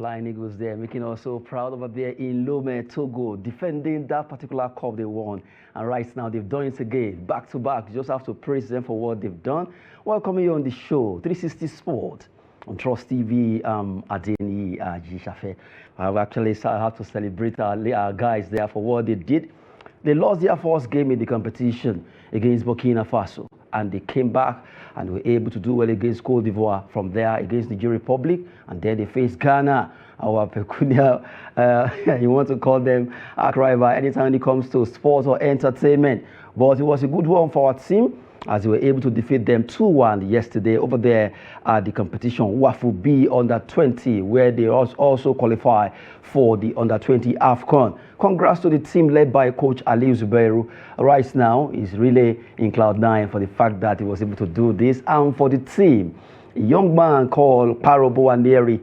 Flying Eagles there, making us so proud over there in Lome, Togo, defending that particular cup they won. And right now, they've done it again, back to back. You just have to praise them for what they've done. Welcoming you on the show, 360 Sport, on Trust TV, Adeni Jishafe. I've actually had to celebrate our guys there for what they did. They lost their first game in the competition against Burkina Faso, and they came back and were able to do well against Cote d'Ivoire. From there, against the Nigeria Republic, and then they faced Ghana, our peculiar, you want to call them arch rival anytime it comes to sports or entertainment. But it was a good one for our team, as they were able to defeat them 2-1 yesterday over there at the competition Wafu B Under-20, where they also qualify for the Under-20 AFCON. Congrats to the team led by Coach Aliyu Zubairu. Right now, he's really in cloud nine for the fact that he was able to do this, and for the team, a young man called Parobo Anderi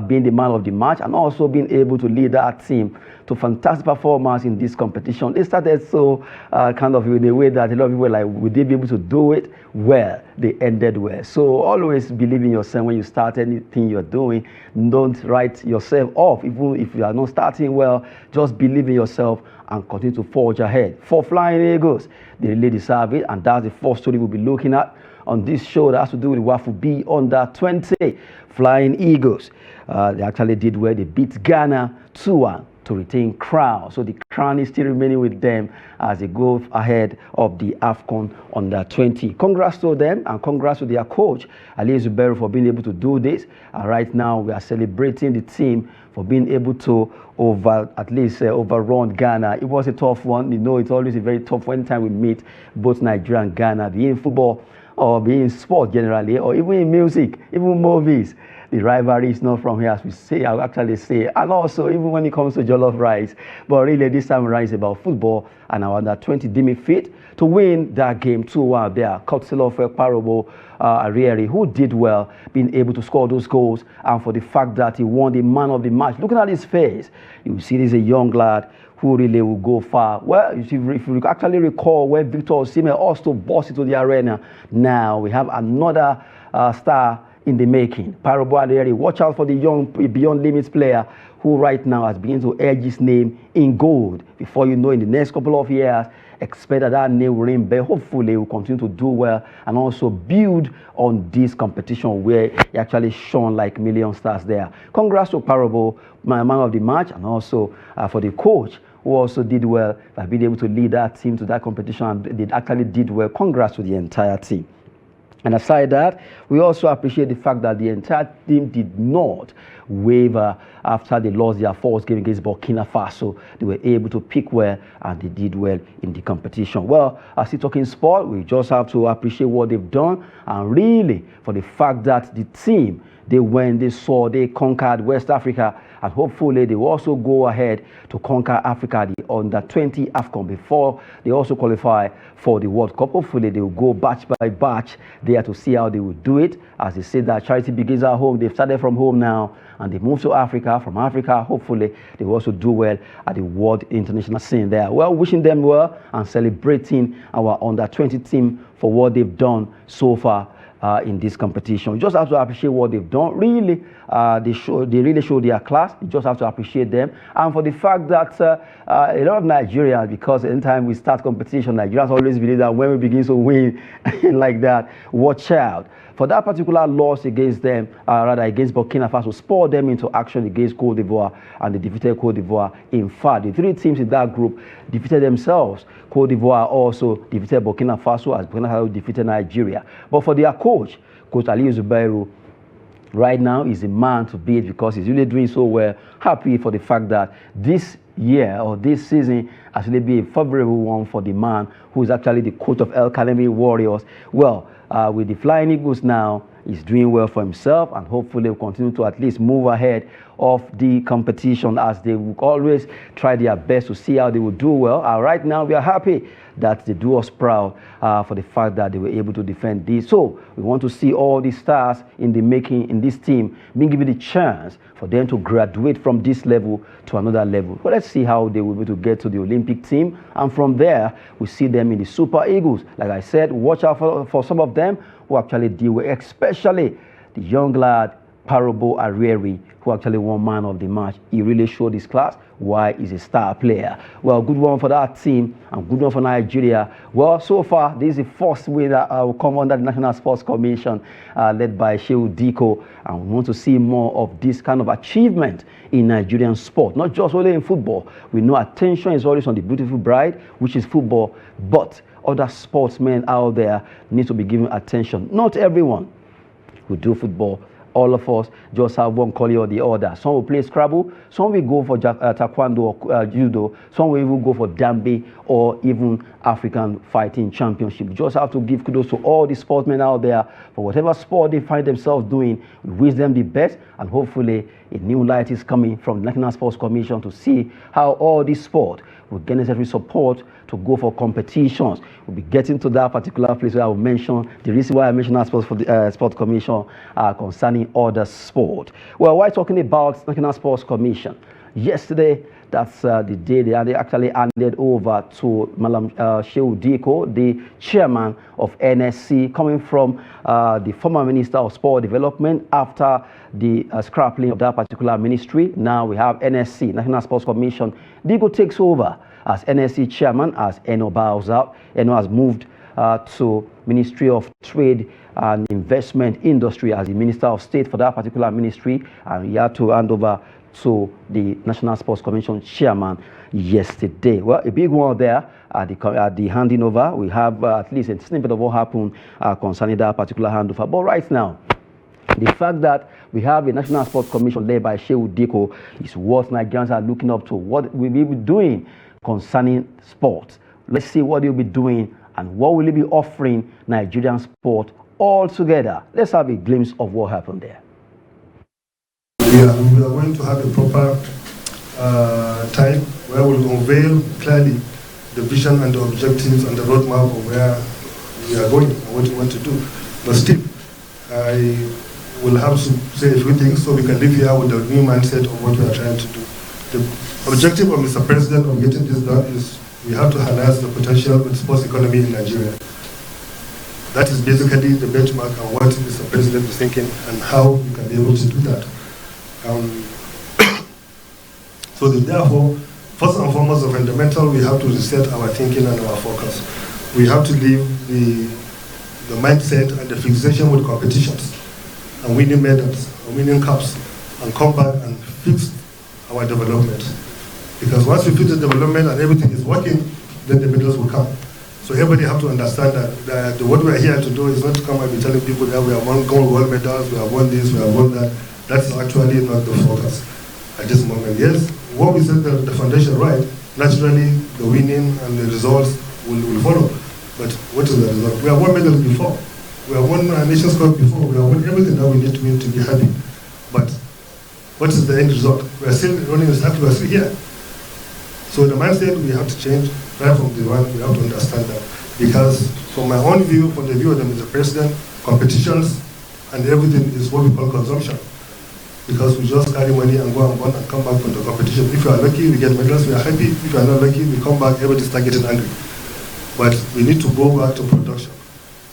being the man of the match and also being able to lead that team to fantastic performance in this competition. They started so kind of in a way that a lot of people were like, would they be able to do it? Well, they ended well. So always believe in yourself when you start anything you're doing. Don't write yourself off. Even if you are not starting well, just believe in yourself and continue to forge ahead. For Flying Eagles, they really deserve it, and that's the first story we'll be looking at on this show that has to do with Wafu B Under-20. Flying Eagles, they actually did well. They beat Ghana 2-1 to retain crown. So the crown is still remaining with them as they go ahead of the AFCON Under-20. Congrats to them, and congrats to their coach, Aliyu Zubairu, for being able to do this. And right now, we are celebrating the team for being able to overrun Ghana. It was a tough one. You know, it's always a very tough one anytime we meet both Nigeria and Ghana, be in football or be in sport generally, or even in music, even movies. The rivalry is not from here, as we say, I actually say, and also even when it comes to jollof rice. But really, this time around is about football, and our Under-20 deem it fit to win that game 2-1 there. Courtesy of Parobo Arieri, who did well, being able to score those goals, and for the fact that he won the man of the match. Looking at his face, you see this is a young lad who really will go far. Well, if you actually recall when Victor Osimhen also burst into the arena, now we have another star in the making. Parobo Arieri, watch out for the young Beyond Limits player who right now has begun to edge his name in gold. Before you know, in the next couple of years, expect that name will ring, but hopefully will continue to do well and also build on this competition where he actually shone like million stars there. Congrats to Parobo, my man of the match, and also for the coach, who also did well by being able to lead that team to that competition, and they actually did well. Congrats to the entire team. And aside that, we also appreciate the fact that the entire team did not waver after they lost their first game against Burkina Faso. They were able to pick well, and they did well in the competition. Well, as we talking sport, we just have to appreciate what they've done, and really for the fact that the team, they conquered West Africa, and hopefully they will also go ahead to conquer Africa, the Under-20 AFCON, before they also qualify for the World Cup. Hopefully they will go batch by batch there to see how they will do it. As they say that charity begins at home, they've started from home now, and they move to Africa. From Africa, hopefully they will also do well at the world international scene there. Well, wishing them well and celebrating our Under-20 team for what they've done so far in this competition. You just have to appreciate what they've done. Really, they really show their class. You just have to appreciate them. And for the fact that a lot of Nigerians, because anytime we start competition, Nigerians always believe that when we begin to win like that, watch out. For that particular loss against them, against Burkina Faso, spurred them into action against Cote d'Ivoire, and they defeated Cote d'Ivoire. In fact, the three teams in that group defeated themselves. Cote d'Ivoire also defeated Burkina Faso, as Burkina Faso defeated Nigeria. But for their coach, Coach Aliyu Zubairu, right now is the man to beat, because he's really doing so well. Happy for the fact that this year or this season actually be a favorable one for the man who is actually the coach of El Kanemi Warriors. Well, with the Flying Eagles now, he's doing well for himself, and hopefully will continue to at least move ahead of the competition, as they will always try their best to see how they will do well. And right now, we are happy that they do us proud for the fact that they were able to defend this. So we want to see all the stars in the making in this team being given the chance for them to graduate from this level to another level. But let's see how they will be able to get to the Olympic team, and from there we see them in the Super Eagles. Like I said, watch out for some of them who actually deal with, especially the young lad Parobo Arieri, who actually won man of the match. He really showed his class why he's a star player. Well, good one for that team and good one for Nigeria. Well, so far, this is the first win that will come under the National Sports Commission led by Dikko. And we want to see more of this kind of achievement in Nigerian sport, not just only in football. We know attention is always on the beautiful bride, which is football, but other sportsmen out there need to be given attention. Not everyone who do football. All of us just have one calling or the other. Some will play Scrabble, some will go for Taekwondo or Judo, some will even go for Dambe or even African Fighting Championship. You just have to give kudos to all the sportsmen out there for whatever sport they find themselves doing. We wish them the best, and hopefully a new light is coming from the National Sports Commission to see how all this sport will get necessary support to go for competitions. We'll be getting to that particular place where I will mention the reason why I mentioned that sports for the Sports Commission concerning other sport. Well, while talking about National Sports Commission, yesterday, that's the day they actually handed over to Malam Dikko, the chairman of NSC, coming from the former Minister of Sport Development after the scrapping of that particular ministry. Now we have NSC, National Sports Commission. Dikko takes over as NSC chairman as Eno bows out. Eno has moved to Ministry of Trade and Investment Industry as the Minister of State for that particular ministry, and he had to hand over to the National Sports Commission chairman yesterday. Well, a big one there at the handing over. We have at least a snippet of what happened concerning that particular handover. But right now, the fact that we have a National Sports Commission led by Dikko is what Nigerians are looking up to. What will we be doing concerning sports? Let's see what they'll be doing and what will he be offering Nigerian sport all together. Let's have a glimpse of what happened there. We are going to have a proper time where we'll unveil clearly the vision and the objectives and the roadmap of where we are going and what we want to do. But still, I will have to say a few things so we can live here with the new mindset of what we are trying to do. The objective of Mr. President of getting this done is we have to harness the potential of the sports economy in Nigeria. That is basically the benchmark and what Mr. President is thinking and how we can be able to do that. Therefore, first and foremost, the fundamental, we have to reset our thinking and our focus. We have to leave the mindset and the fixation with competitions and winning medals and winning cups and come back and fix our development. Because once we fix the development and everything is working, then the medals will come. So everybody have to understand that what we are here to do is not to come and be telling people that we have won gold medals, we have won this, we have won that. That's actually not the focus at this moment. Yes, when we set the foundation right, naturally the winning and the results will follow. But what is the result? We have won medals before. We have won a Nations Cup before. We have won everything that we need to win to be happy. But what is the end result? We are still running the circle, we are still here. So the mindset we have to change right from the one, we have to understand that. Because from my own view, from the view of the Mr. President, competitions and everything is what we call consumption. Because we just carry money and go and come back from the competition. If you are lucky, we get medals, we are happy. If you are not lucky, we come back, everybody start getting angry. But we need to go back to production.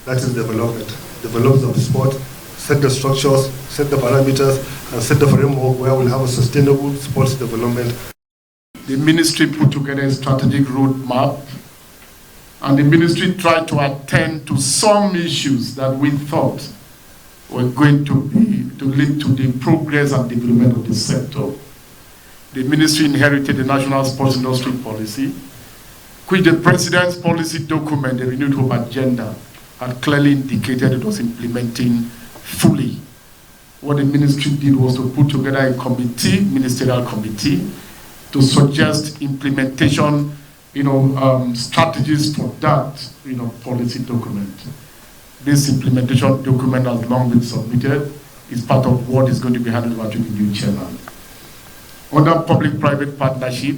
That is development. Develop the sport, set the structures, set the parameters, and set the framework where we'll have a sustainable sports development. The ministry put together a strategic roadmap, and the ministry tried to attend to some issues that we thought were going to lead to the progress and development of the sector. The ministry inherited the National Sports Industry Policy, which the President's policy document, the Renewed Hope Agenda, had clearly indicated it was implementing fully. What the ministry did was to put together a committee, ministerial committee, to suggest implementation, strategies for that, policy document. This implementation document has long been submitted. It's part of what is going to be handed over to the new chairman. Under public-private partnership,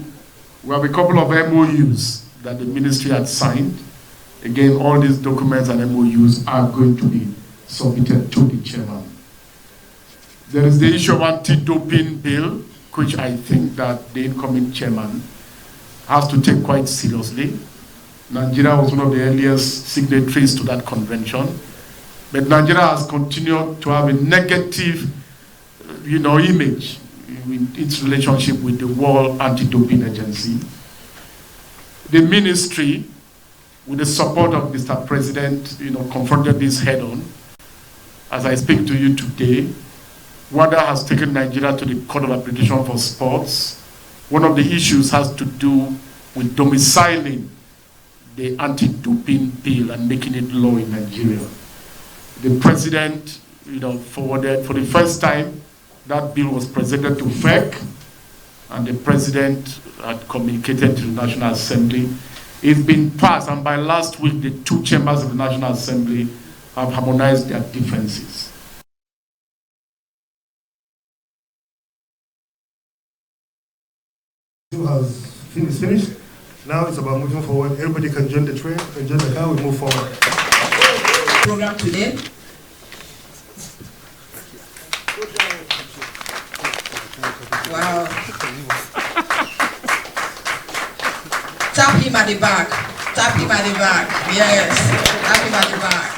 we have a couple of MOUs that the ministry had signed. Again, all these documents and MOUs are going to be submitted to the chairman. There is the issue of anti-doping bill, which I think that the incoming chairman has to take quite seriously. Nigeria was one of the earliest signatories to that convention, but Nigeria has continued to have a negative image in its relationship with the World Anti-Doping Agency. The ministry, with the support of Mr. President, confronted this head-on. As I speak to you today, WADA has taken Nigeria to the Court of Arbitration for Sports. One of the issues has to do with domiciling the anti-doping bill and making it law in Nigeria. The president, forwarded for the first time, that bill was presented to FEC, and the president had communicated to the National Assembly. It's been passed, and by last week, the two chambers of the National Assembly have harmonized their differences. Has finished. Now it's about moving forward. Everybody can join the train, can join the car, we move forward. Program today. Wow. Tap him at the back. Tap him at the back. Yes. Tap him at the back.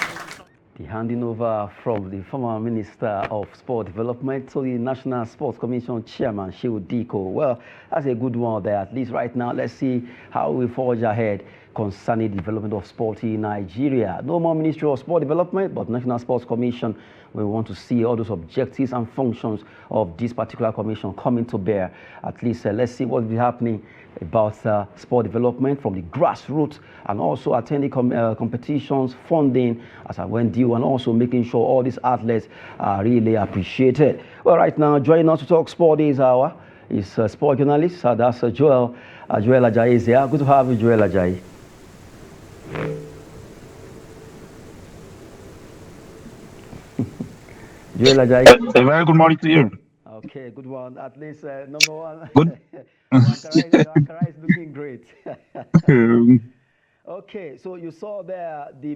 The handing over from the former Minister of Sport Development to the National Sports Commission Chairman, Dikko. Well, that's a good one there. At least right now, let's see how we forge ahead concerning the development of sport in Nigeria. No more Ministry of Sport Development, but National Sports Commission. We want to see all those objectives and functions of this particular commission coming to bear. At least let's see what will be happening about sport development from the grassroots, and also attending competitions, funding as I went due, and also making sure all these athletes are really appreciated. Well, right now, joining us to talk sport this hour is sport journalist, that's Joel Ajayi is here. Good to have you, Joel Ajayi. Joel Ajayi. A very good morning to you. Okay, good one. At least number one. Good. Ankara is looking great. Okay, so you saw there the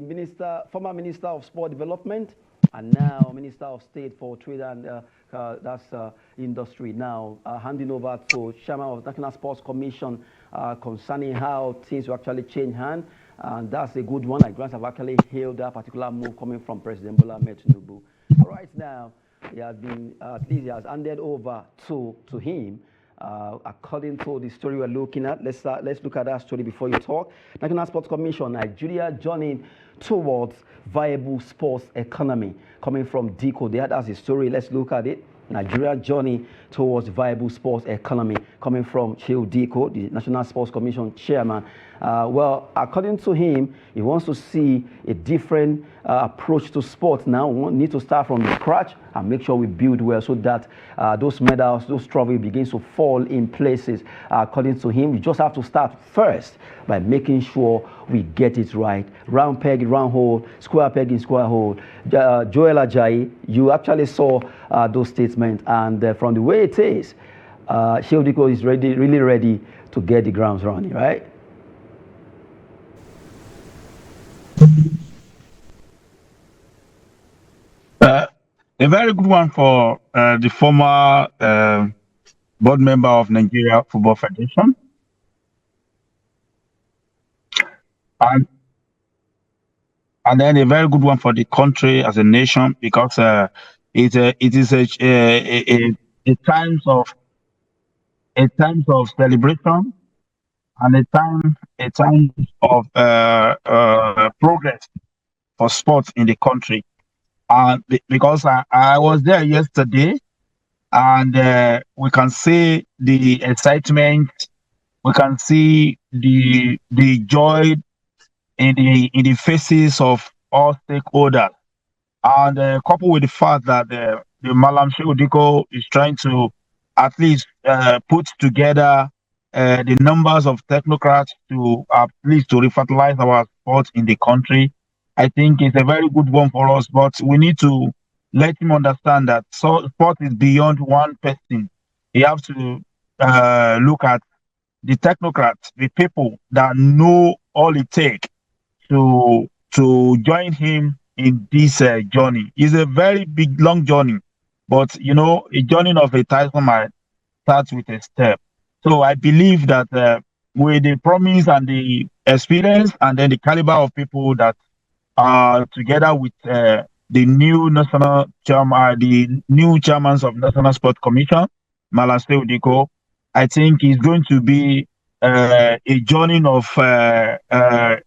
former Minister of Sport Development, and now Minister of State for Trade and Industry, now handing over to Chairman of National Sports Commission concerning how things will actually change hands. And that's a good one. Nigerians have actually hailed that particular move coming from President Bola Ahmed Tinubu. Right now, he has been, at least he has handed over to him. According to the story we're looking at, let's look at that story before you talk. National Sports Commission, Nigeria journeying towards viable sports economy. Coming from Dikko, that's the story. Let's look at it. Nigeria journey towards viable sports economy, coming from Dikko, the National Sports Commission chairman. Well, according to him, he wants to see a different approach to sport now. We need to start from scratch and make sure we build well so that those medals, those trophies begins to fall in places. According to him, we just have to start first by making sure we get it right. Round peg in round hole, square peg in square hole. Joel Ajayi, you actually saw those statements, and from the way it is, Dikko is really ready to get the grounds running, right? A very good one for the former board member of Nigeria Football Federation. And then a very good one for the country as a nation, because it is a times of celebration and a time of progress for sports in the country. And because I was there yesterday, and we can see the excitement, we can see the joy in the faces of all stakeholders, and coupled with the fact that the Malam Dikko is trying to at least put together the numbers of technocrats to at least to revitalize our sports in the country. I think it's a very good one for us, but we need to let him understand that sport is beyond one person. You have to look at the technocrats, the people that know all it takes to join him in this journey. It's a very big, long journey, but a journey of a Tyson might start with a step. So I believe that with the promise and the experience, and then the caliber of people that are together with the the new national chairman, the new chairman of National Sport Commission, Dikko. I think it's going to be a journey of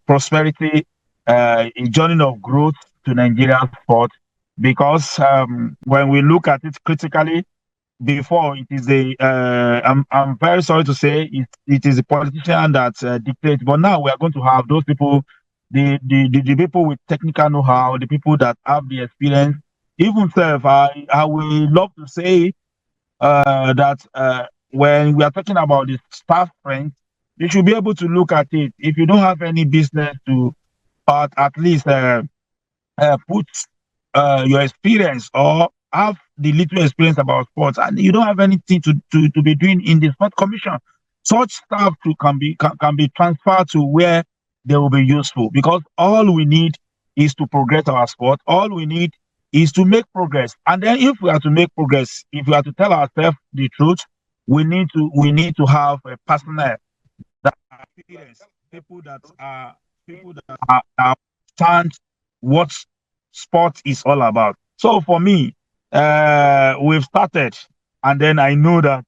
prosperity, a journey of growth to Nigerian sport. Because when we look at it critically, before it is I'm very sorry to say it is a politician that dictates, but now we are going to have those people, the people with technical know-how, the people that have the experience. Even self, I would love to say that when we are talking about the staff strength, you should be able to look at it. If you don't have any business to, at least put your experience or have the little experience about sports, and you don't have anything to be doing in the sport commission, such staff can be transferred to where they will be useful, because all we need is to progress our sport. All we need is to make progress. And then if we are to make progress, if we are to tell ourselves the truth, we need to have a personnel that are experienced, people that understand what sport is all about. So for me, we've started, and then I know that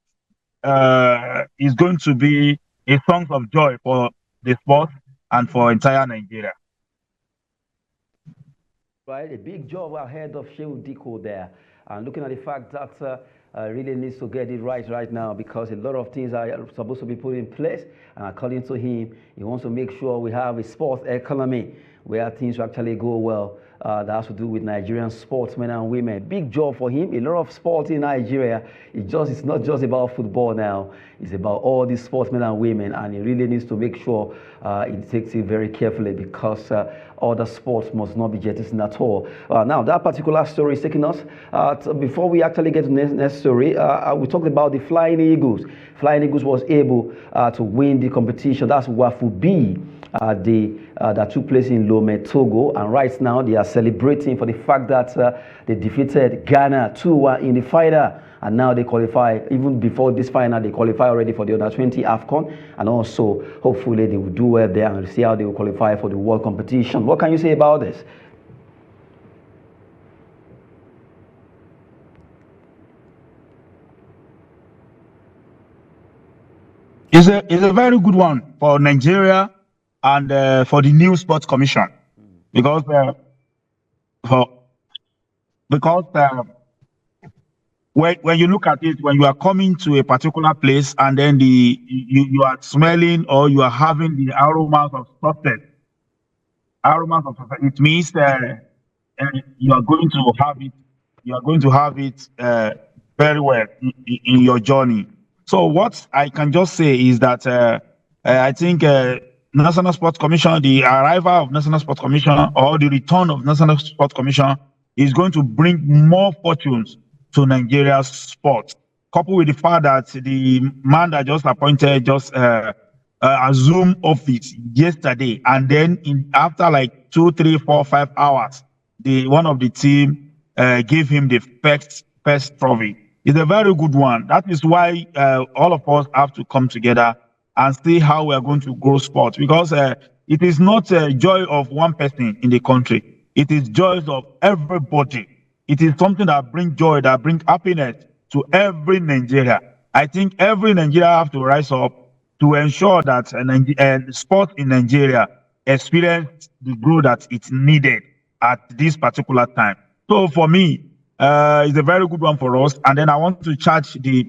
it's going to be a song of joy for the sport and for entire Nigeria. Right, a big job ahead of Dikko there, and looking at the fact that really needs to get it right now, because a lot of things are supposed to be put in place, and according to him, he wants to make sure we have a sports economy where things actually go well. That has to do with Nigerian sportsmen and women. Big job for him. A lot of sports in Nigeria. It's not just about football now. It's about all these sportsmen and women, and he really needs to make sure he takes it very carefully, because other sports must not be jettisoned at all. Now, that particular story is taking us, before we actually get to the next story, we talked about the Flying Eagles. Flying Eagles was able to win the competition. That's Wafu B. That took place in Lomé, Togo, and right now they are celebrating for the fact that they defeated Ghana 2-1 in the final, and now they qualify. Even before this final, they qualify already for the under-20 AFCON, and also hopefully they will do well there and see how they will qualify for the world competition. What can you say about this? It's a very good one for Nigeria and for the new sports commission, because when you look at it, when you are coming to a particular place and then you are smelling or you are having the aromas of success, it means you are going to have it. You are going to have it very well in your journey. So what I can just say is that I think National Sports Commission, the arrival of National Sports Commission or the return of National Sports Commission is going to bring more fortunes to Nigeria's sport, coupled with the fact that the man that just appointed just assumed office yesterday, and then after like 2, 3, 4, 5 hours, one of the team gave him the first trophy. It's a very good one. That is why all of us have to come together and see how we are going to grow sports, because it is not a joy of one person in the country. It is joys of everybody. It is something that brings joy, that brings happiness to every Nigeria. I think every Nigeria have to rise up to ensure that sports in Nigeria experience the growth that it's needed at this particular time. So for me, it's a very good one for us. And then I want to charge the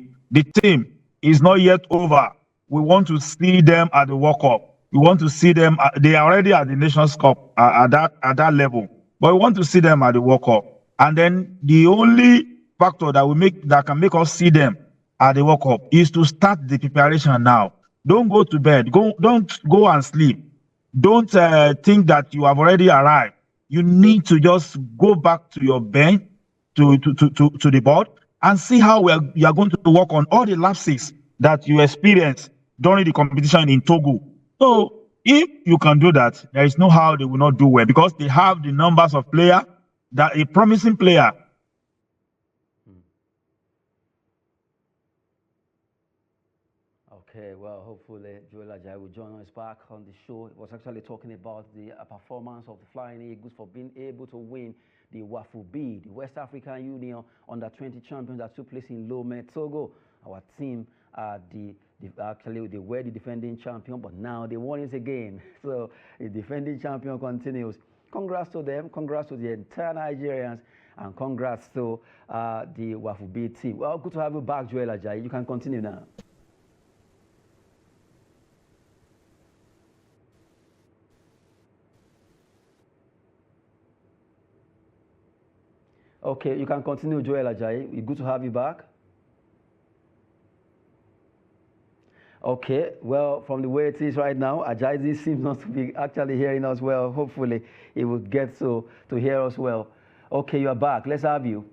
team. It's not yet over. We want to see them at the World Cup. We want to see them. They are already at the Nations Cup at that level. But we want to see them at the World Cup. And then the only factor that can make us see them at the World Cup is to start the preparation now. Don't go to bed. Don't go and sleep. Don't think that you have already arrived. You need to just go back to your bench, to the board, and see how you are going to work on all the lapses that you experienced during the competition in Togo. So if you can do that, there is no how they will not do well, because they have the numbers of players, that a promising player. Okay, well, hopefully Joel Ajayi will join us back on the show. It was actually talking about the performance of the Flying Eagles for being able to win the WAFU B, the West African Union Under-20 champions that took place in Lomé, Togo. Our team, actually, they were the defending champion, but now they won it again. So the defending champion continues. Congrats to them, congrats to the entire Nigerians, and congrats to the WAFU B team. Well, good to have you back, Joel Ajayi. You can continue now. Okay, you can continue, Joel Ajayi. Good to have you back. Okay, well, from the way it is right now, Ajayi seems not to be actually hearing us well. Hopefully, he will get to hear us well. Okay, you are back. Let's have you.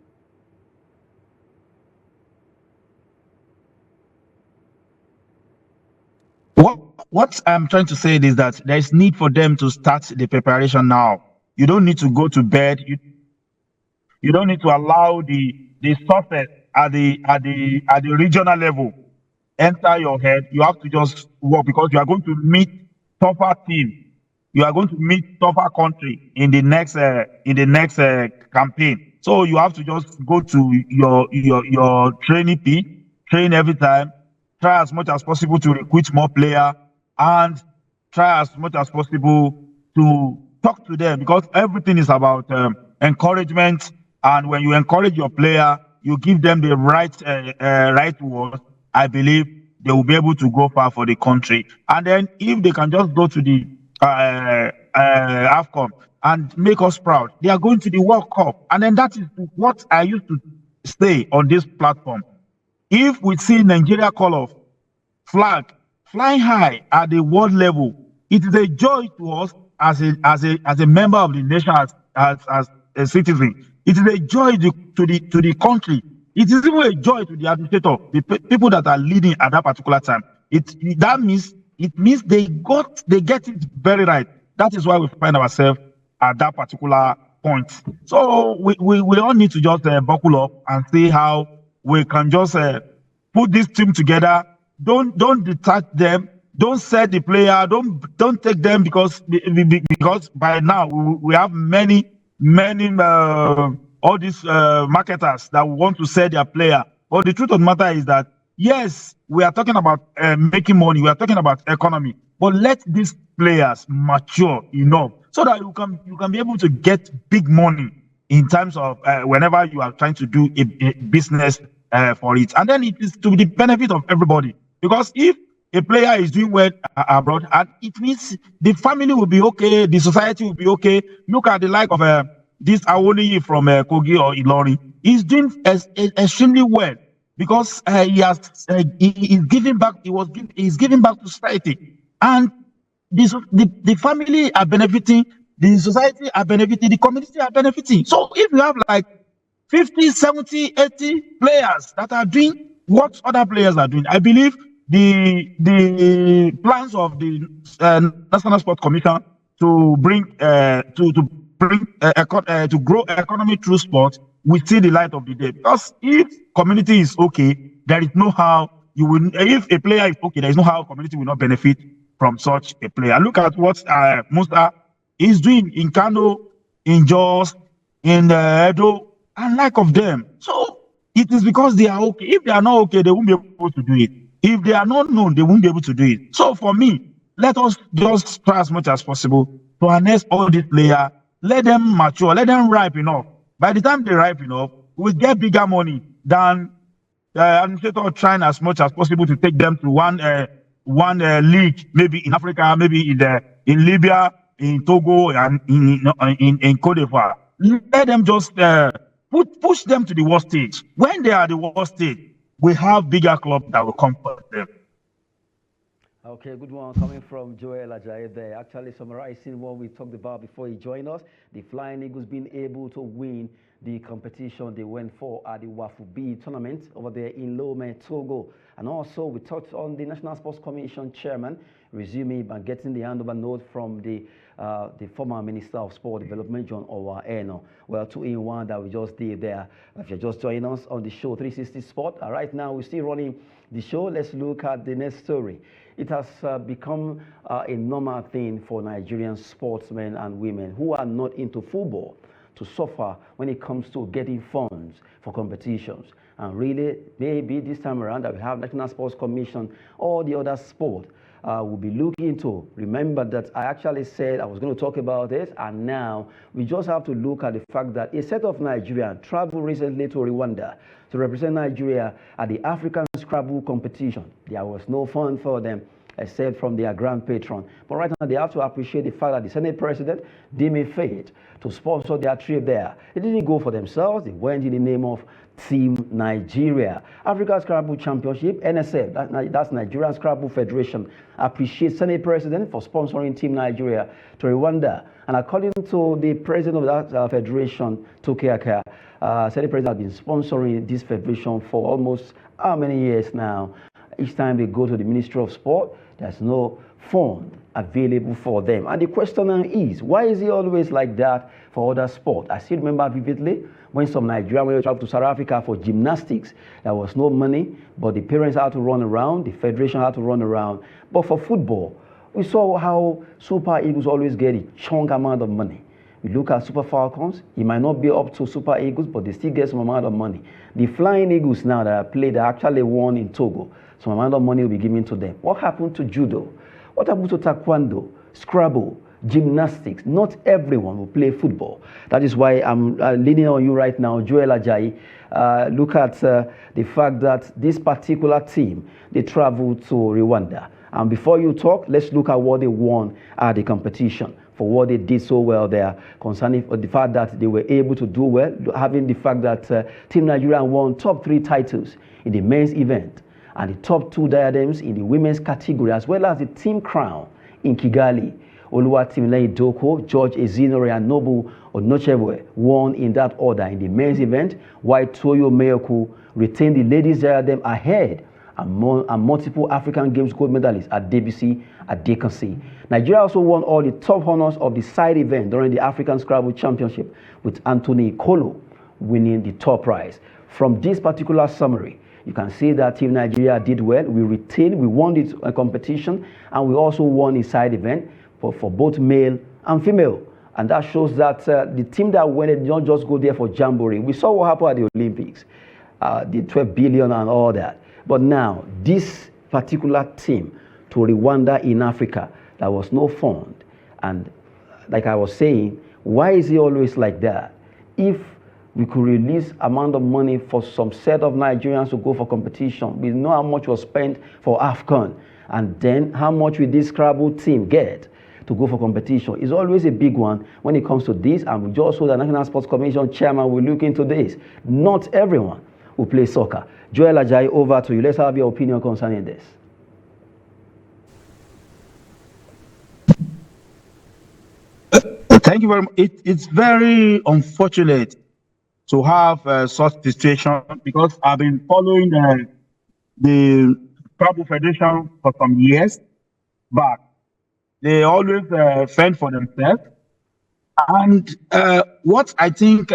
What I'm trying to say is that there is need for them to start the preparation now. You don't need to go to bed. You don't need to allow the success at the regional level enter your head. You have to just work because you are going to meet tougher team. You are going to meet tougher country in the next campaign. So you have to just go to your training peak, train every time, try as much as possible to recruit more players, and try as much as possible to talk to them because everything is about encouragement. And when you encourage your player, you give them the right words, I believe they will be able to go far for the country. And then if they can just go to the AFCON and make us proud, they are going to the World Cup. And then that is what I used to say on this platform. If we see Nigeria colors, flag flying high at the world level, it is a joy to us as a member of the nation, as a citizen. It is a joy to the country. It is even a joy to the administrator, the people that are leading at that particular time. It means they get it very right. That is why we find ourselves at that particular point. So we all need to just buckle up and see how we can just put this team together. Don't detach them. Don't set the player. Don't take them because by now we have many all these marketers that want to sell their player. But the truth of the matter is that yes, we are talking about making money. We are talking about economy. But let these players mature enough so that you can be able to get big money in terms of whenever you are trying to do a business for it. And then it is to the benefit of everybody. Because if a player is doing well abroad, and it means the family will be okay, the society will be okay. Look at the like of this Awoniyi from Kogi or Ilori. He's doing extremely well because he is giving back. He's giving back to society, and the family are benefiting, the society are benefiting, the community are benefiting. So if you have like 50, 70, 80 players that are doing what other players are doing, I believe the plans of the National Sports Commission to bring to grow economy through sport will see the light of the day. Because if community is okay, there is no how you will. If a player is okay, there is no how community will not benefit from such a player. Look at what Musa is doing in Kano, in Jos, in Edo, and like of them. So it is because they are okay. If they are not okay, they won't be able to do it. If they are not known, they won't be able to do it. So for me, let us just try as much as possible to harness all these players, let them mature, let them ripe enough. By the time they ripe enough, we'll get bigger money than administrator trying as much as possible to take them to one league, maybe in Africa, maybe in Libya, in Togo, and in Cote d'Ivoire. Let them just push them to the world stage. When they are the world stage, we have bigger clubs that will come for them. Okay, good one coming from Joel Ajayi there. Actually summarizing what we talked about before he joined us, the Flying Eagles being able to win the competition they went for at the WAFU B tournament over there in Lomé, Togo. And also we talked on the National Sports Commission chairman resuming by getting the handover note from the former Minister of Sport Development, John Owa-Eno. Well, 2-in-1 that we just did there. If you're just joining us on the show 360 Sport, right now we're still running the show, let's look at the next story. It has become a normal thing for Nigerian sportsmen and women who are not into football to suffer when it comes to getting funds for competitions. And really, maybe this time around that we have National Sports Commission or the other sport will be looking into. Remember that I actually said I was going to talk about this, and now we just have to look at the fact that a set of Nigerians traveled recently to Rwanda to represent Nigeria at the African Scrabble competition. There was no fund for them except from their grand patron. But right now, they have to appreciate the fact that the Senate President deemed it fit to sponsor their trip there. They didn't go for themselves. They went in the name of Team Nigeria. Africa Scrabble Championship, NSC, that's Nigerian Scrabble Federation, appreciates Senate President for sponsoring Team Nigeria to Rwanda. And according to the president of that federation, Tokiaka, Senate President has been sponsoring this federation for almost how many years now? Each time they go to the Ministry of Sport, there's no fund available for them. And the question is, why is it always like that for other sports? I still remember vividly when some Nigerians traveled to South Africa for gymnastics. There was no money, but the parents had to run around, the federation had to run around. But for football, we saw how Super Eagles always get a chunk amount of money. We look at Super Falcons, it might not be up to Super Eagles, but they still get some amount of money. The Flying Eagles now that are played, they actually won in Togo. Some amount of money will be given to them. What happened to judo? What happened to taekwondo, Scrabble, gymnastics? Not everyone will play football. That is why I'm leaning on you right now, Joel Ajayi. Look at the fact that this particular team, they traveled to Rwanda. And before you talk, let's look at what they won at the competition, for what they did so well there, concerning the fact that they were able to do well, having the fact that Team Nigeria won top 3 titles in the men's event, and the top 2 diadems in the women's category, as well as the team crown in Kigali. Oluwatimilei Dikko, George Ezinore, and Nobu Onochebwe won in that order in the men's event, while Toyo Meyoku retained the ladies' diadem ahead and multiple African Games gold medalists at Debisi at Dikko. Nigeria also won all the top honors of the side event during the African Scrabble Championship, with Anthony Kolo winning the top prize. From this particular summary, you can see that Team Nigeria did well. We won the competition, and we also won a side event for both male and female. And that shows that the team that won it did not just go there for jamboree. We saw what happened at the Olympics, the 12 billion and all that. But now, this particular team to Rwanda in Africa, there was no fund. And like I was saying, why is it always like that? If we could release amount of money for some set of Nigerians to go for competition, we know how much was spent for AFCON, and then how much will this Scrabble team get to go for competition? It's always a big one when it comes to this, and we just saw the National Sports Commission chairman will look into this. Not everyone will play soccer. Joel Ajayi, over to you. Let's have your opinion concerning this. Thank you very much. It's very unfortunate to have such situation, because I've been following the Scrabble Federation for some years back. They always fend for themselves. And what I think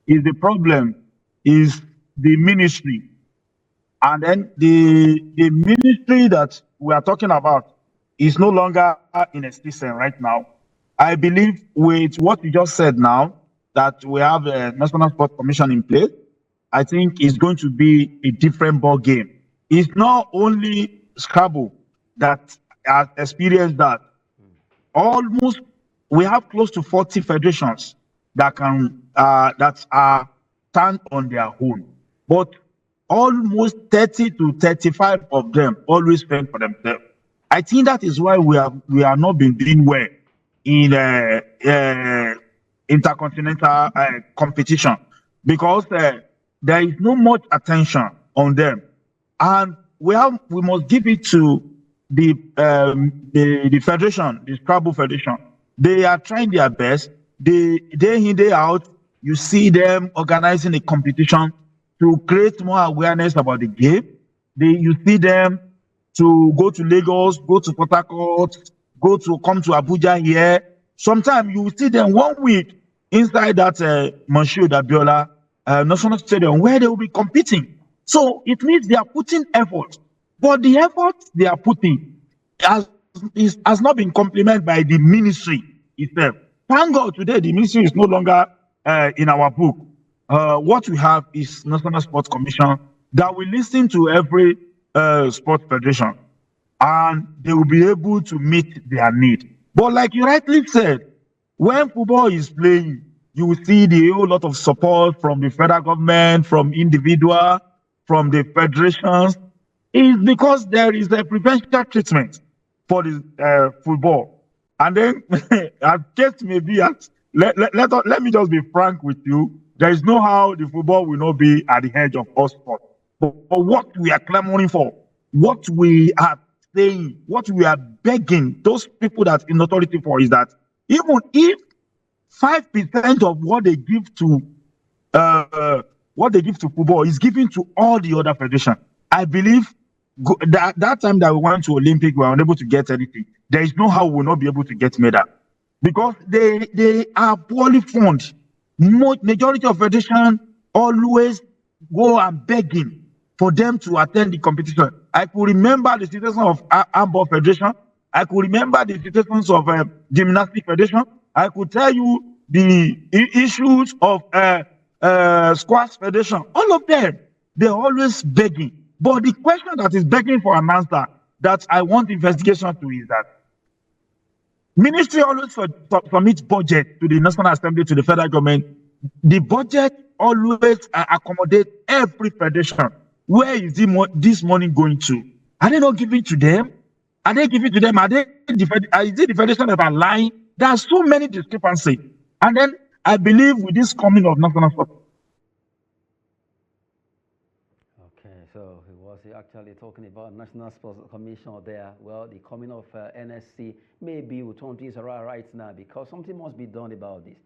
is the problem is the ministry. And then the ministry that we are talking about is no longer in existence right now. I believe with what you just said now, that we have a National Sports Commission in place, I think it's going to be a different ball game. It's not only Scrabble that has experienced that. Almost, we have close to 40 federations that are stand on their own, but almost 30 to 35 of them always spend for themselves. I think that is why we are not been doing well in intercontinental competition, because there is no much attention on them, and we must give it to the federation, the Scrabble Federation. They are trying their best. Day in, day out, you see them organizing a competition to create more awareness about the game. You see them to go to Lagos, go to Port Harcourt, come to Abuja here. Sometimes you will see them 1 week inside that Monsieur Dabiola National Stadium, where they will be competing So it means they are putting effort, but the effort they are putting has not been complemented by the ministry itself. Thank God today the ministry is no longer in our book. What we have is National Sports Commission that will listen to every sports federation, and they will be able to meet their need. But like you rightly said, when football is playing, you will see the whole lot of support from the federal government, from individual, from the federations. It's because there is a preferential treatment for the football. And then, our case may be at, let me just be frank with you. There is no how the football will not be at the edge of all sports. But what we are clamoring for, what we are saying, what we are begging those people that in authority for is that even if 5% of what they give to football is given to all the other federations, I believe that time that we went to Olympic, we were unable to get anything. There is no how we will not be able to get medal because they are poorly funded. Majority of federations always go and begging for them to attend the competition. I could remember the situation of handball federation. I could remember the situations of gymnastics federation. I could tell you the issues of squash federation. All of them, they're always begging. But the question that is begging for an answer that I want investigation to is that ministry always submits budget to the National Assembly, to the federal government. The budget always accommodates every federation. Where is this money going to? Are they not giving to them? Are they giving to them? Is it the federation that are lying? There are so many discrepancies. And then I believe with this coming of national sport. Okay, so he was actually talking about National Sports Commission there. Well, the coming of NSC maybe will turn things around right now because something must be done about this.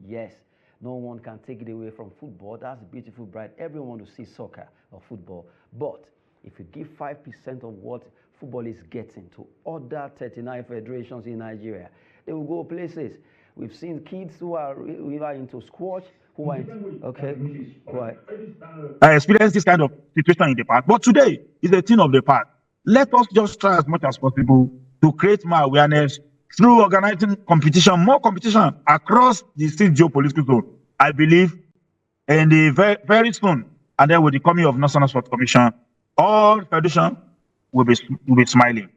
Yes, no one can take it away from football. That's beautiful, bright. Everyone wants to see soccer or football. But if you give 5% of what football is getting to other 39 federations in Nigeria, they will go places. We've seen kids who are into squash, who are into, okay, why? I experienced this kind of situation in the past, but today is a thing of the past. Let us just try as much as possible to create more awareness through organizing competition, more competition across the state geopolitical zone. I believe in the very soon, and then with the coming of National Sports Commission, all federations will be smiling.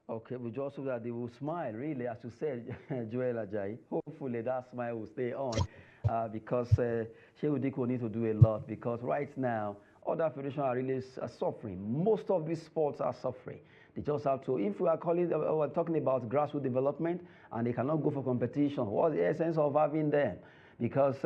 Okay, we just hope that they will smile, really, as you said, Joel Ajayi. Hopefully that smile will stay on because Dikko need to do a lot because right now, other federations are really suffering. Most of these sports are suffering. They just have to, if we are talking about grassroots development and they cannot go for competition, what's the essence of having them? Because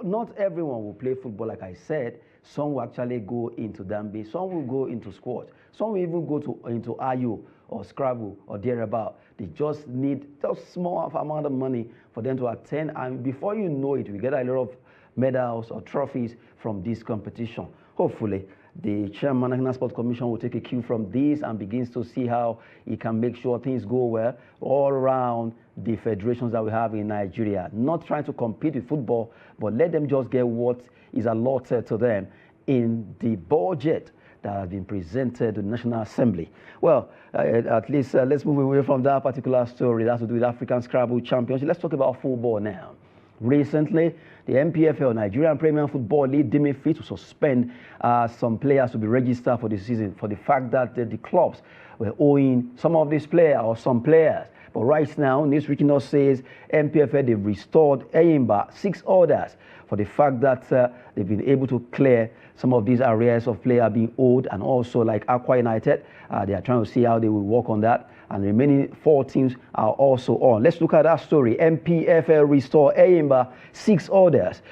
not everyone will play football, like I said. Some will actually go into Dambe, some will go into squash, some will even go into Ayo or Scrabble or thereabout. They just need just small amount of money for them to attend, and before you know it, we get a lot of medals or trophies from this competition. Hopefully, the chairman of the National Sports Commission will take a cue from this and begins to see how he can make sure things go well all around the federations that we have in Nigeria. Not trying to compete with football, but let them just get what is allotted to them in the budget that has been presented to the National Assembly. Well, at least let's move away from that particular story. That's to do with African Scrabble Championship. Let's talk about football now. Recently, the NPFL, Nigerian Premier Football League, deemed it fit to suspend some players to be registered for the season for the fact that the clubs were owing some of these players or some players. But right now, News Regional says NPFL, they've restored Eyimba 6 orders for the fact that they've been able to clear some of these arrears of players being owed, and also like Aqua United, they are trying to see how they will work on that. And the remaining 4 teams are also on. Let's look at that story. NPFL restore Eyimba 6 orders,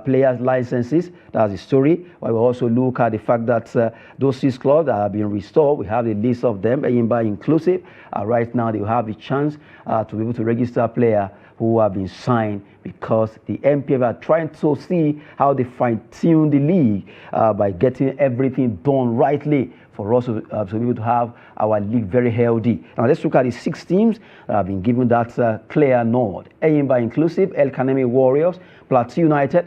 players' licenses. That's the story. But we also look at the fact that those 6 clubs that have been restored, we have the list of them, Eyimba inclusive. Right now, they will have the chance to be able to register players who have been signed, because the NPFL are trying to see how they fine-tune the league by getting everything done rightly for us to be able to have our league very healthy. Now let's look at the 6 teams that have been given that clear nod. Eyimba inclusive, El Kanemi Warriors, Plateau United,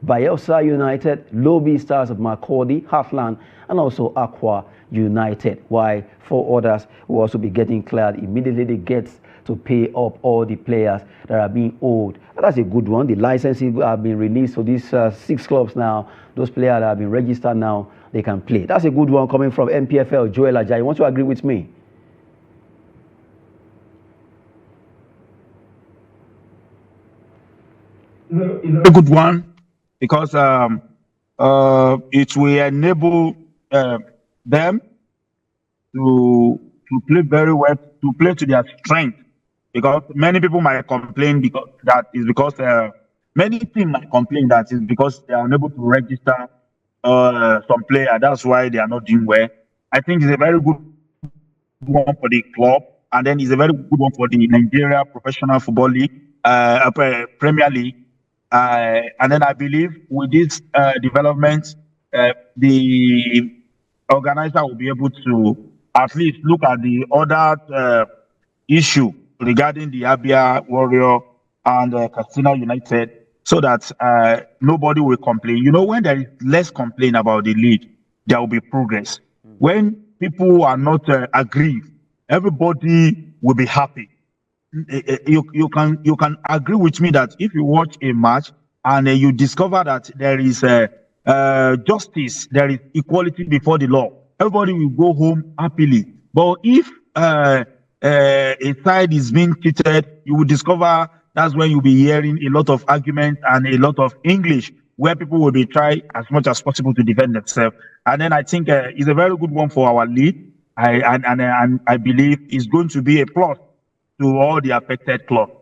Bayelsa United, Lobby Stars of Makurdi, Heartland, and also Aqua United. While 4 others will also be getting cleared immediately they get to pay up all the players that are being owed. And that's a good one. The licenses have been released for these 6 clubs now. Those players that have been registered now, they can play. That's a good one coming from MPFL. Joel Ajayi, you want to agree with me? It's a good one because it will enable them to play very well, to play to their strength. Because many people might complain because many teams might complain that it's because they are unable to register some player. That's why they are not doing well. I think it's a very good one for the club, and then it's a very good one for the Nigeria Professional Football League, Premier League. And then I believe with this development, the organizer will be able to at least look at the other issue regarding the Abia Warrior and Casino United, so that nobody will complain. You know, when there is less complaint about the league, there will be progress. When people are not aggrieved, everybody will be happy. You can agree with me that if you watch a match and you discover that there is justice, there is equality before the law, everybody will go home happily. But if a side is being cheated, you will discover that's when you'll be hearing a lot of argument and a lot of English, where people will be trying as much as possible to defend themselves. And then I think it's a very good one for our league. I believe it's going to be a plus to all the affected clubs.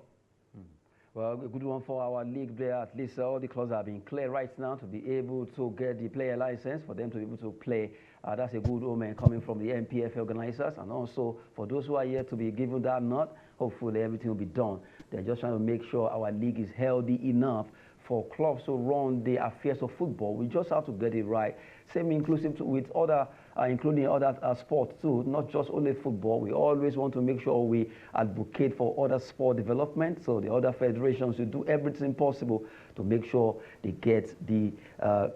Well, a good one for our league player. At least all the clubs have been clear right now to be able to get the player license for them to be able to play. That's a good omen coming from the NPF organizers, and also for those who are yet to be given that nod, hopefully everything will be done. They're just trying to make sure our league is healthy enough for clubs to run the affairs of football. We just have to get it right. Same inclusive with other, including other sports too, not just only football. We always want to make sure we advocate for other sport development. So the other federations will do everything possible to make sure they get the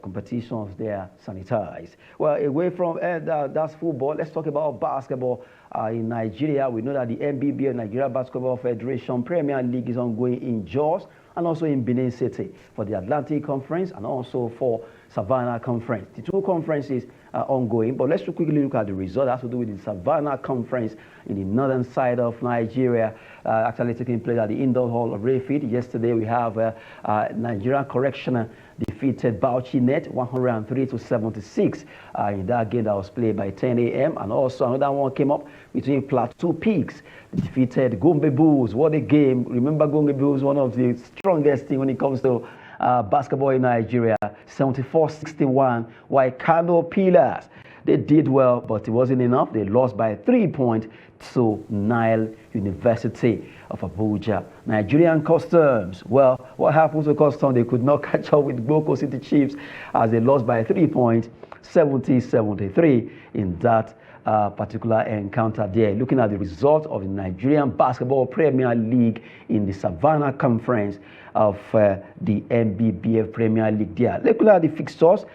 competitions there sanitized. Well, away from that's football, let's talk about basketball. In Nigeria, we know that the NBBL, Nigeria Basketball Federation Premier League, is ongoing in Jos and also in Benin City for the Atlantic Conference and also for Savannah Conference. The 2 conferences are ongoing, but let's quickly look at the result. That has to do with the Savannah Conference in the northern side of Nigeria, actually taking place at the Indoor Hall of Rayfield. Yesterday, we have Nigeria Correctional defeated Bauchi Net 103-76 in that game that was played by 10 a.m. And also another one came up between Plateau Peaks. They defeated Gombe Bulls. What a game. Remember, Gombe Bulls, one of the strongest teams when it comes to basketball in Nigeria, 74-61, while Kano Pillars, they did well, but it wasn't enough. They lost by 3 points to Nile University of Abuja. Nigerian Customs, well, what happened to Customs? They could not catch up with Boko City Chiefs as they lost by 3 points, 70-73 in that particular encounter there. Looking at the result of the Nigerian Basketball Premier League in the Savannah Conference of the NBBF Premier League there. Let's look at the fixtures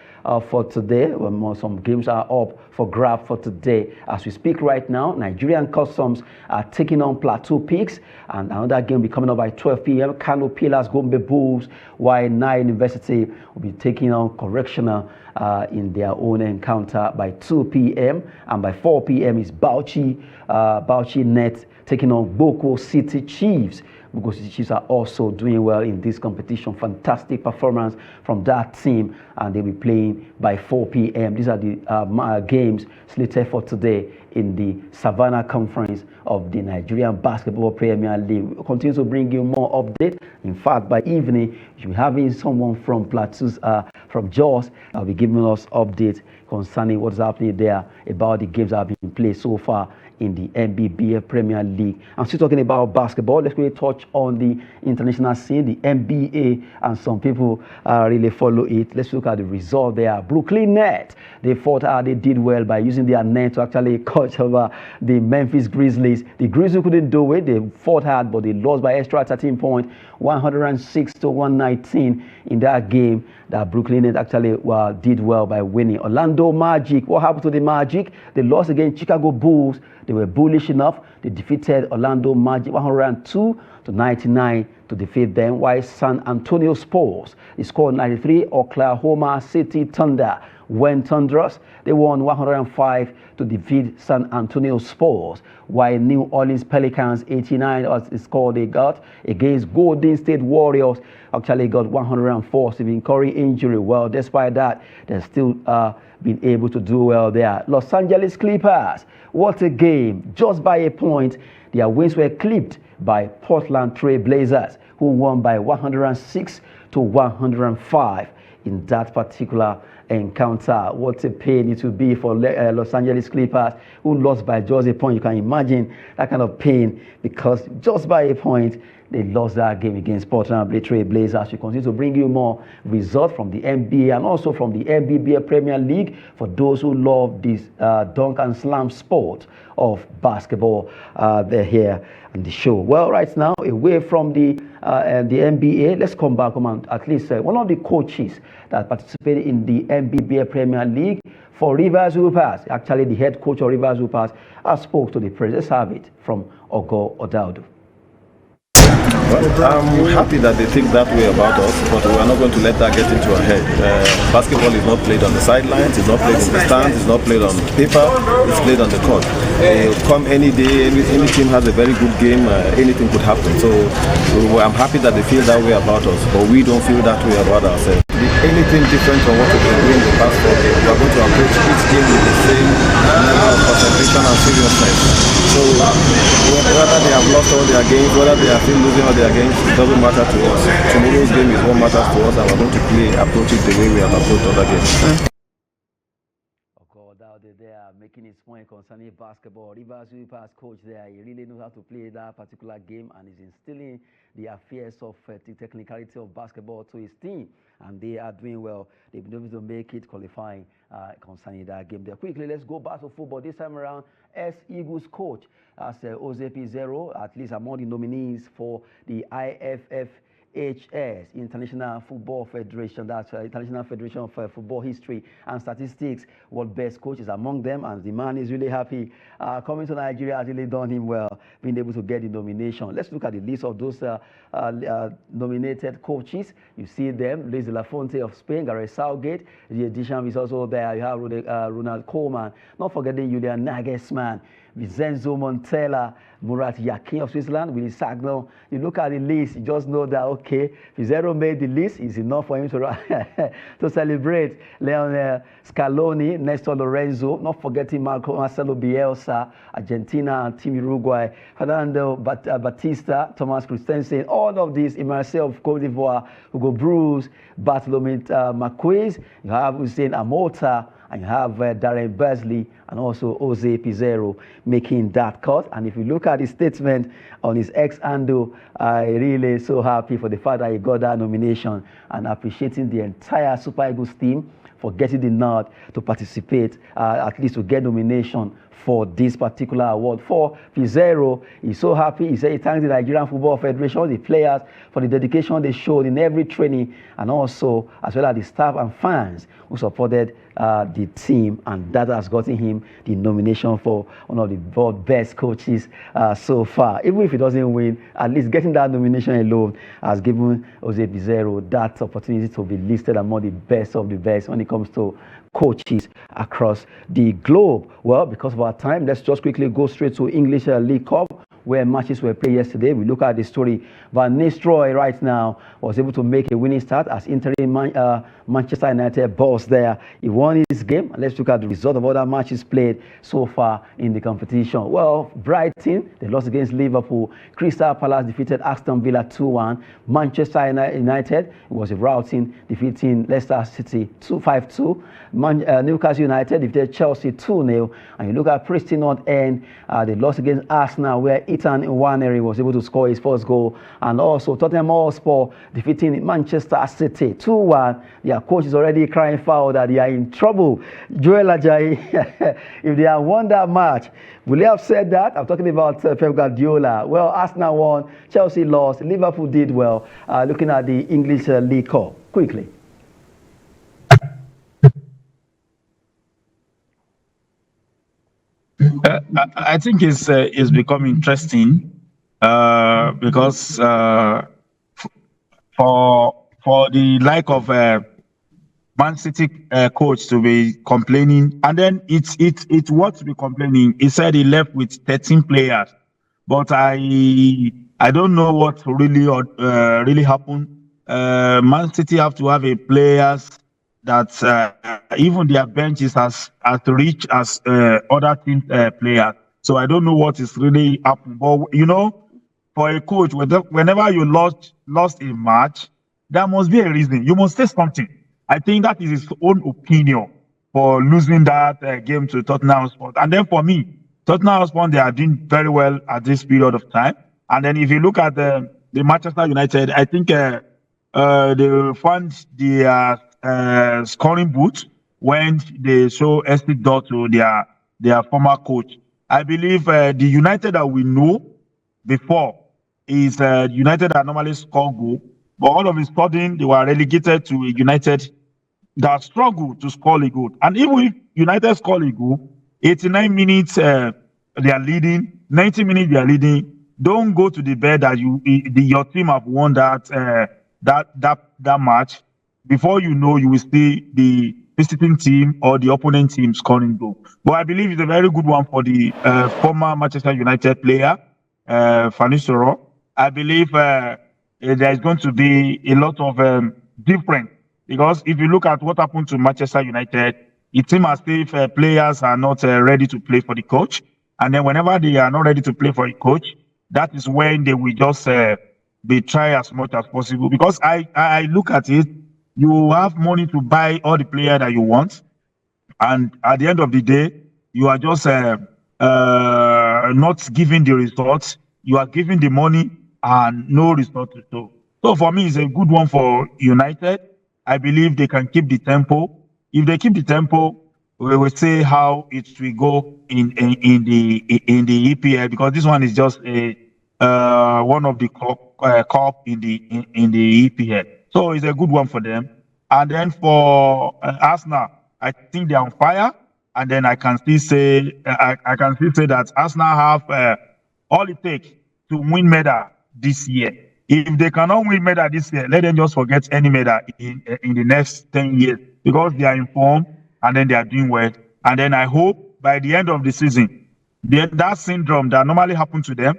for today. Some games are up for grab for today. As we speak right now, Nigerian Customs are taking on Plateau Peaks, and another game will be coming up by 12 p.m. Kano Pillars, Gombe Bulls, while Nile University will be taking on Correctional in their own encounter by 2 p.m. and by 4 p.m. is Bauchi Net taking on Boko City Chiefs. Boko City Chiefs are also doing well in this competition. Fantastic performance from that team, and they'll be playing by 4 p.m. These are the games slated for today in the Savannah Conference of the Nigerian Basketball Premier League. We'll continue to bring you more updates. In fact, by evening, you'll be having someone from Plateau's, from Jos, will be giving us updates concerning what's happening there about the games that have been played so far in the NBBF Premier League. I'm still talking about basketball. Let's really touch on the international scene, the NBA, and some people really follow it. Let's look at the result there. Brooklyn Nets, they fought hard, they did well by using their net to actually catch over the Memphis Grizzlies. The Grizzlies couldn't do it. They fought hard, but they lost by extra 13 points, 106-119 in that game. That Brooklyn Nets actually did well by winning. Orlando Magic, what happened to the Magic? They lost against Chicago Bulls. They were bullish enough. They defeated Orlando Magic 102-99 to defeat them. While San Antonio Spurs, they scored 93. Oklahoma City Thunder went thunderous. They won 105 to defeat San Antonio Spurs. While New Orleans Pelicans 89 was the score they got against Golden State Warriors. Actually got 104. Stephen Curry injury. Well, despite that, they're still been able to do well there. Los Angeles Clippers, what a game. Just by a point, their wins were clipped by Portland Trail Blazers, who won by 106-105 in that particular encounter. What a pain it will be for Los Angeles Clippers, who lost by just a point. You can imagine that kind of pain, because just by a point, they lost that game against Portland Trail Blazers. We continue to bring you more results from the NBA and also from the NBBF Premier League for those who love this dunk and slam sport of basketball. They're here on the show. Well, right now, away from the NBA, let's come back on at least one of the coaches that participated in the NBBF Premier League for Rivers Hoopers. Actually, the head coach of Rivers Hoopers spoke to the press. Let's have it from Ogo Odaudu. Well, I'm happy that they think that way about us, but we are not going to let that get into our head. Basketball is not played on the sidelines, it's not played in the stands, it's not played on paper, it's played on the court. Come any day, any team has a very good game, anything could happen. So I'm happy that they feel that way about us, but we don't feel that way about ourselves. Anything different from what we've been doing the past 4 days, we are going to approach each game with the same level of concentration and seriousness. So whether they have lost all their games, whether they are still losing all their games, it doesn't matter to us. Tomorrow's game is what matters to us, and we're going to approach it the way we have approached other games. They are making his point concerning basketball. Rivers Hoopers coach there, he really knows how to play that particular game and is instilling the affairs of the technicality of basketball to his team, and they are doing well. They've been able to make it qualifying concerning that game there. Quickly, let's go back to football. This time around, Eagles coach as Jose Peseiro, at least among the nominees for the IFFHS, International Football Federation, that's International Federation of Football History and Statistics. World Best Coach is among them, and the man is really happy. Coming to Nigeria has really done him well, being able to get the nomination. Let's look at the list of those nominated coaches. You see them: Luis de la Fuente of Spain, Gareth Southgate. The addition is also there. You have Ronald Koeman, not forgetting Julian Nagelsmann, Vincenzo Montella, Murat Yakin of Switzerland, Willy Sagnol. You look at the list, you just know that, okay, Peseiro made the list. It's enough for him to celebrate. Lionel Scaloni, Nestor Lorenzo, not forgetting Marcelo Bielsa, Argentina and Team Uruguay, Fernando Batista, Thomas Christensen, all of these, Marcel of Cote d'Ivoire, Hugo Bruce, Bartholomew Marquez, you have Hussein Amota, and you have Darren Beasley and also Jose Peseiro making that cut. And if you look at his statement on his ex-handle, I really so happy for the fact that he got that nomination, and appreciating the entire Super Eagles team for getting the nod to participate, at least to get nomination for this particular award. For Peseiro, he's so happy. He said he thanks the Nigerian Football Federation, the players, for the dedication they showed in every training, and also as well as the staff and fans who supported the team, and that has gotten him the nomination for one of the world best coaches so far. Even if he doesn't win, at least getting that nomination alone has given Jose Peseiro that opportunity to be listed among the best of the best when it comes to coaches across the globe. Well, because of our time, let's just quickly go straight to English League Cup, where matches were played yesterday. We look at the story. Van Nistelrooy right now was able to make a winning start as interim Manchester United boss there. He won his game. Let's look at the result of other matches played so far in the competition. Well, Brighton, they lost against Liverpool. Crystal Palace defeated Aston Villa 2-1. Manchester United was a routing, defeating Leicester City 5-2. Newcastle United defeated Chelsea 2-0. And you look at Preston North End, they lost against Arsenal, where Ethan Nwaneri was able to score his first goal. And also Tottenham Hotspur defeating Manchester City 2-1. Their coach is already crying foul that they are in trouble. Joel Ajayi, if they have won that match, will they have said that? I'm talking about Pep Guardiola. Well, Arsenal won, Chelsea lost, Liverpool did well. Looking at the English League Cup quickly. I think it's become interesting because for the like of Man City coach to be complaining, and then it's what to be complaining. He said he left with 13 players, but I don't know what really happened. Man City have to have a players that even their bench is as rich as other team players. So I don't know what is really happening. But you know, for a coach, whenever you lost a match, there must be a reason. You must say something. I think that is his own opinion for losing that game to Tottenham Hotspur. And then for me, Tottenham Hotspur, they are doing very well at this period of time. And then if you look at the Manchester United, I think they found the scoring booth when they show exit door to their former coach. I believe the United that we know before is United that normally score goal, but all of a sudden they were relegated to a United that struggle to score a goal. And even if United score a goal, 89 minutes they are leading, 90 minutes they are leading. Don't go to the bed that your team have won that match. Before you know, you will see the visiting team or the opponent team scoring goal. But I believe it's a very good one for the former Manchester United player, Van Nistelrooy. I believe there is going to be a lot of difference, because if you look at what happened to Manchester United, it seems as if players are not ready to play for the coach. And then whenever they are not ready to play for the coach, that is when they will just be try as much as possible. Because I look at it, you have money to buy all the players that you want, and at the end of the day, you are just not giving the results. You are giving the money and no result to show. So for me, it's a good one for United. I believe they can keep the tempo. If they keep the tempo, we will see how it will go in the EPL, because this one is just a one of the cup in the EPL. So it's a good one for them. And then for Arsenal, I think they're on fire. And then I can still say that Arsenal have all it takes to win medal this year. If they cannot win medal this year, let them just forget any medal in the next 10 years, because they are in form and then they are doing well. And then I hope by the end of the season, that syndrome that normally happens to them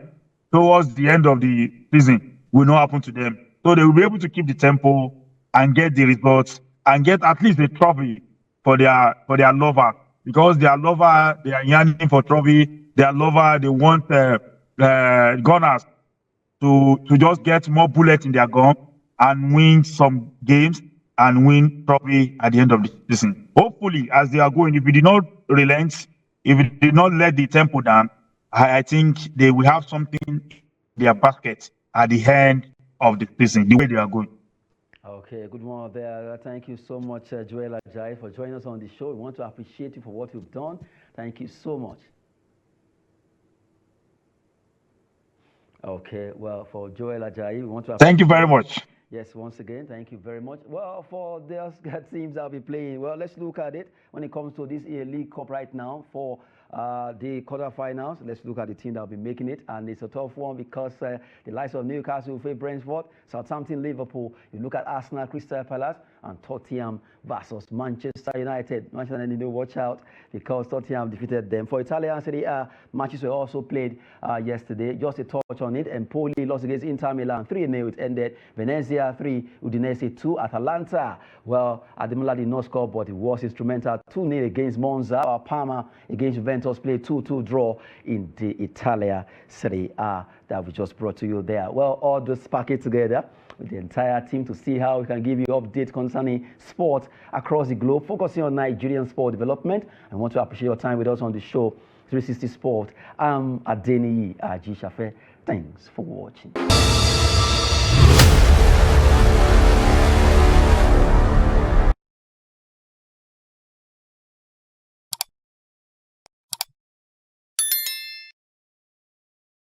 towards the end of the season will not happen to them. So they will be able to keep the tempo and get the results and get at least a trophy for their lover, because their lover, they are yearning for trophy. Their lover, they want gunners to just get more bullets in their gun and win some games and win trophy at the end of the season. Hopefully, as they are going, if we did not relent, if we did not let the tempo down, I think they will have something in their basket at the end of the season, the way they are going. Okay, good morning there. Thank you so much, Joel Ajayi, for joining us on the show. We want to appreciate you for what you've done. Thank you so much. Okay, well, for Joel Ajayi, we want to thank you very much. Yes, once again, thank you very much. Well, for the teams that will be playing, well, let's look at it when it comes to this League Cup right now. For the quarterfinals, let's look at the team that will be making it, and it's a tough one because the likes of Newcastle will face Brentford, Southampton, Liverpool. You look at Arsenal, Crystal Palace, and Tottenham versus Manchester United. Manchester United need to watch out because Tottenham defeated them. For Italian Serie A, matches were also played yesterday. Just a touch on it. Empoli lost against Inter Milan 3-0. It ended. Venezia 3, Udinese 2. Atalanta, well, Ademola did not score, but it was instrumental. 2-0 against Monza. Parma against Juventus played 2-2 draw in the Italian Serie A that we just brought to you there. Well, all those packaged together with the entire team to see how we can give you updates concerning sport across the globe, focusing on Nigerian sport development. I want to appreciate your time with us on the show, 360 Sport. I'm Adeniyi Ajishafe. Thanks for watching.